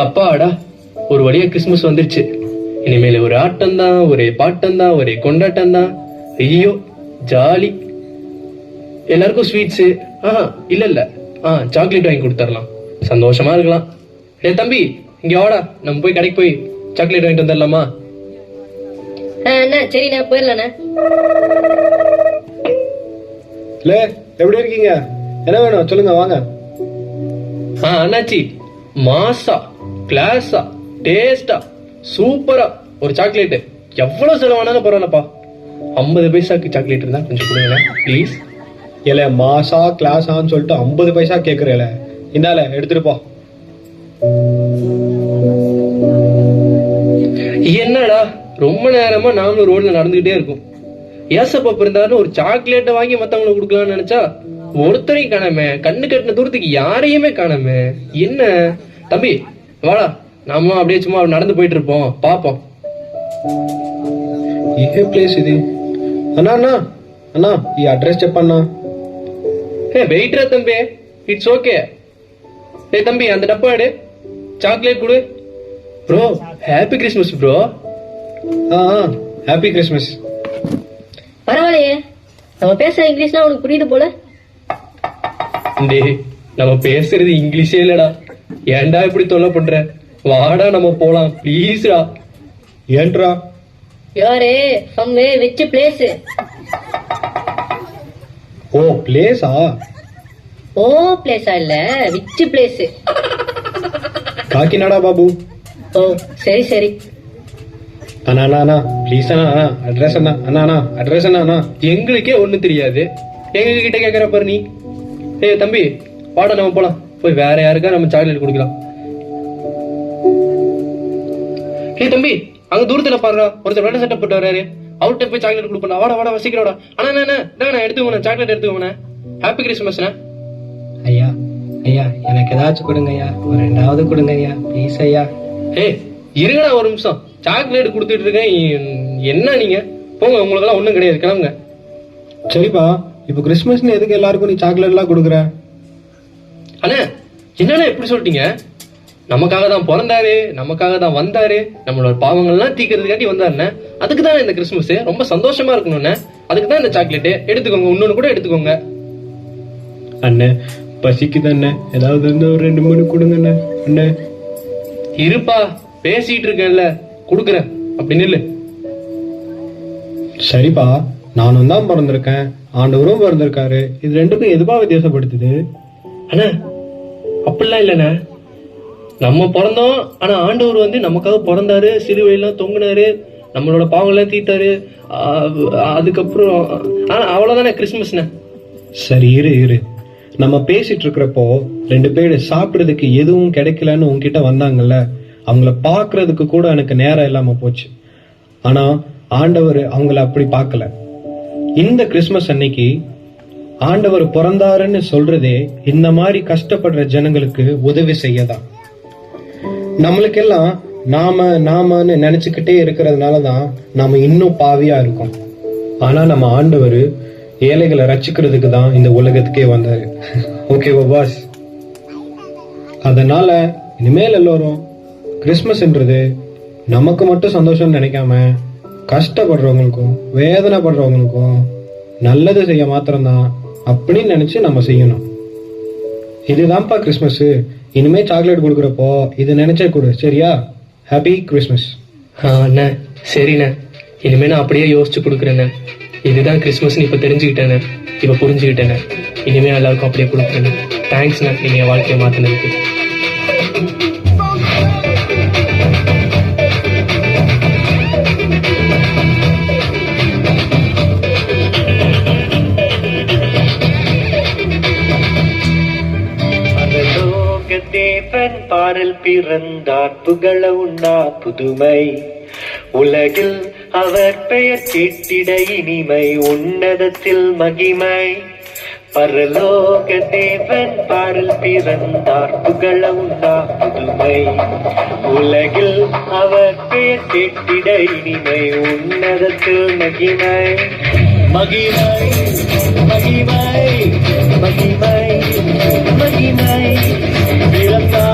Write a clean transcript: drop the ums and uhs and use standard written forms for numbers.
அப்பாடா, ஒரு வழியா கிறிஸ்துமஸ் வந்துருச்சு. இனிமேல் ஒரு ஆட்டம் தான், ஒரே பாட்டம் தான், ஒரே கொண்டாட்டம் தான். ஐயோ ஜாலி. எல்லாருக்கும் ஸ்வீட்ஸ், இல்ல சாக்லேட் வாங்கி கொடுத்துடலாம், சந்தோஷமா இருக்கலாம். டே தம்பி, இங்க வாடா, நம்ம போய் கடைக்கு போய் சாக்லேட் வாங்கிட்டு வந்துடலாமா? சரிண்ணா, போயிடலாண்ணா. இல்ல, எப்படி இருக்கீங்க? என்ன வேணும் சொல்லுங்க, வாங்க. அண்ணாச்சி, மாசா கிளாஸா டேஸ்டா சூப்பரா ஒரு சாக்லேட், எவ்வளவு செலவானாலும் பரவாயில்லப்பா. 50 பைசாக்கு சாக்லேட் இருந்தா கொஞ்சம் கொடுங்க ப்ளீஸ். இல்ல, மாசா கிளாஸான்னு சொல்லிட்டு 50 பைசா கேக்குறேல, இந்தால எடுத்துட்டு போ. என்னடா ரொம்ப நேரமா நாமளும் ரோட்ல நடந்துகிட்டே இருக்கும். ஏசப்பா இருந்தாலும் ஒரு சாக்லேட்டை வாங்கி மத்தவங்களுக்கு கொடுக்கலாம்னு நினைச்சா ஒருத்தரையும் காணாம, கண்ணு கட்டின தூரத்துக்கு யாரையுமே காணாம. என்ன தம்பி, வாடா, நாம அப்படியே சும்மா நடந்து போயிட்டு இருப்போம், பாப்போம். ఏ ప్లేస్ ఇది? అన్నా అన్నా అన్నా, ఈ అడ్రస్ చెప్పన్నా. வெயிட்ரா தம்பி, இட்ஸ் ஓகே. டேய் தம்பி, அந்த டப்பா எடு, சாக்லேட் கொடு. Bro, happy Christmas bro. Happy Christmas. பரவாயில்லையே, நம்ம பேசுற இங்கிலீஷ்லாம் உனக்கு புரியுது போல. டேய், நம்ம பேசுறது இங்கிலீஷே இல்லடா, ஏன்டா இப்படி தொல்லை பண்ற? வாடா நம்ம போலாம் ப்ளீஸ்டா. ஏன்ட்ரா? யாரே சம்வே விச் பிளேஸ்? ஓ பிளேஸா? ஓ பிளேஸா இல்ல, விச் பிளேஸ்? காக்கிநாடா பாபு. ஓ சரி சரி. அண்ணா அண்ணா அண்ணா ப்ளீஸ் அண்ணா, அண்ணா அட்ரஸ் அண்ணா, அண்ணா அண்ணா அட்ரஸ் அண்ணா. அண்ணா எங்களுக்கே ஒண்ணும் தெரியாது, எங்க கிட்ட கேக்குற பாரு நீ. ஏய் தம்பி, வாடா நம்ம போலாம், போய் வேற யாருக்கா நம்ம சாக்லேட் கொடுக்கலாம். ஏய் தம்பி, அங்க தூரத்துல பாருடா, ஒருத்தர் வெள்ளை சட்டை போட்டு வர்றாரு, அவர்கிட்ட போய் சாக்லேட் கொடுப்பா. வாடா வாடா, சீக்கிரம் வாடா. அண்ணா எடுத்துக்கோண்ணா, சாக்லேட் எடுத்துக்கோண்ணா. ஹாப்பி கிறிஸ்மஸ்ண்ணா. ஐயா ஐயா, எனக்கு ஏதாச்சும் கொடுங்க ஐயா, ஒரு 2வது கொடுங்க ஐயா ப்ளீஸ் ஐயா. ஏய் இருங்கடா ஒரு நிமிஷம், சாக்லேட் கொடுத்துட்டு இருக்கேன். என்ன நீங்க போங்க, உங்களுக்கு எல்லாம் ஒண்ணும் கிடையாது, கிளம்புங்க. சரிப்பா, இப்ப கிறிஸ்மஸ்னு எதுக்கு எல்லாருக்கும் நீ சாக்லேட் எல்லாம் கொடுக்குற? அண்ணா என்னண்ணா எப்படி சொல்லிட்டீங்க? நமக்காக தான் பிறந்தாரு, நமக்காக தான் வந்தாரு, நம்மளோட பாவங்கள்லாம் தீக்கிறதுக்காண்டி வந்தாருண்ணே. அதுக்கு தான் இந்த கிறிஸ்மஸ், ரொம்ப சந்தோஷமா இருக்கணும்ண்ணே. அதுக்கு தான் இந்த சாக்லேட் எடுத்துக்கோங்க, இன்னொன்னு கூட எடுத்துக்கோங்க. அண்ணே பசிக்குது அண்ணே, ஏதாவது இருந்தா ஒரு 2-3 கொடுங்க அண்ணே. அண்ணே இருப்பா, பேசிட்டு இருக்கேன்ல, கொடுக்குறேன், அப்படின்னு இல்ல. சரிப்பா, நானும் தான் பிறந்திருக்கேன், ஆண்டவரும் பிறந்திருக்காரு, இது ரெண்டுக்கும் எதுபா வித்தியாசப்படுத்துது? அண்ணா அப்படிலாம் இல்லண்ணா, நம்ம பிறந்தோம், ஆனா ஆண்டவர் வந்து நமக்காக பிறந்தாரு, சிலுவையெல்லாம் தொங்குனாரு, நம்மளோட பாவங்கள்லாம் தீத்தாரு. அதுக்கப்புறம் அவ்வளவுதானே கிறிஸ்மஸ்ண்ணே. சரி இரு, நம்ம பேசிட்டு இருக்கிறப்போ 2 பேர் சாப்பிடுறதுக்கு எதுவும் கிடைக்கலன்னு உங்ககிட்ட வந்தாங்கல்ல, அவங்கள பாக்குறதுக்கு கூட எனக்கு நேரம் இல்லாம போச்சு. ஆனா ஆண்டவர் அவங்கள அப்படி பார்க்கல. இந்த கிறிஸ்மஸ் அன்னைக்கு ஆண்டவர் பிறந்தாருன்னு சொல்றதே இந்த மாதிரி கஷ்டப்படுற ஜனங்களுக்கு உதவி செய்யதான். நம்மளுக்கெல்லாம் நாமன்னு நினைச்சுக்கிட்டே இருக்கிறதுனாலதான் நாம இன்னும் பாவியா இருக்கோம். ஆனா நம்ம ஆண்டவர் ஏழைகளை ரட்சிக்கிறதுக்கு தான் இந்த உலகத்துக்கே வந்தாரு. ஓகேவா பாஸ்? அதனால இனிமேல் எல்லாரும் கிறிஸ்மஸ்ன்றது நமக்கு மட்டும் சந்தோஷம் நினைக்காம கஷ்டப்படுறவங்களுக்கும் வேதனைப்படுறவங்களுக்கும் நல்லது செய்ய மாத்திரம்தான் அப்படின்னு நினைச்சு நம்ம செய்யணும். இதுதான்ப்பா கிறிஸ்மஸ். இனிமே சாக்லேட் கொடுக்குறப்போ இது நினைச்சே கொடு, சரியா? Happy Christmas. அண்ணா சரிண்ணே, இனிமே நான் அப்படியே யோசிச்சு கொடுக்குறேண்ணே. இதுதான் கிறிஸ்மஸ்ன்னு இப்ப தெரிஞ்சுக்கிட்டேண்ணே, இப்ப புரிஞ்சுக்கிட்டேண்ணே. இனிமே எல்லாருக்கும் அப்படியே கொடுக்குறேண்ணே. தேங்க்ஸ்ண்ணா, நீங்க என் வாழ்க்கையை மாத்தினதுக்கு. தேவன் பாடல் பிறந்தார், புகழ உண்ணா புதுமை, உலகில் அவர் பெயர் கேட்டிட இனிமை, உன்னதத்தில் மகிமை. பரலோக தேவன் பாடல் பிறந்தார், புகழ உண்ணா புதுமை, உலகில் அவர் பெயர் கேட்டிட இனிமை, உன்னதத்தில் மகிமை. மகிமை மகிமை மகிமை மகிமை பிறந்தார்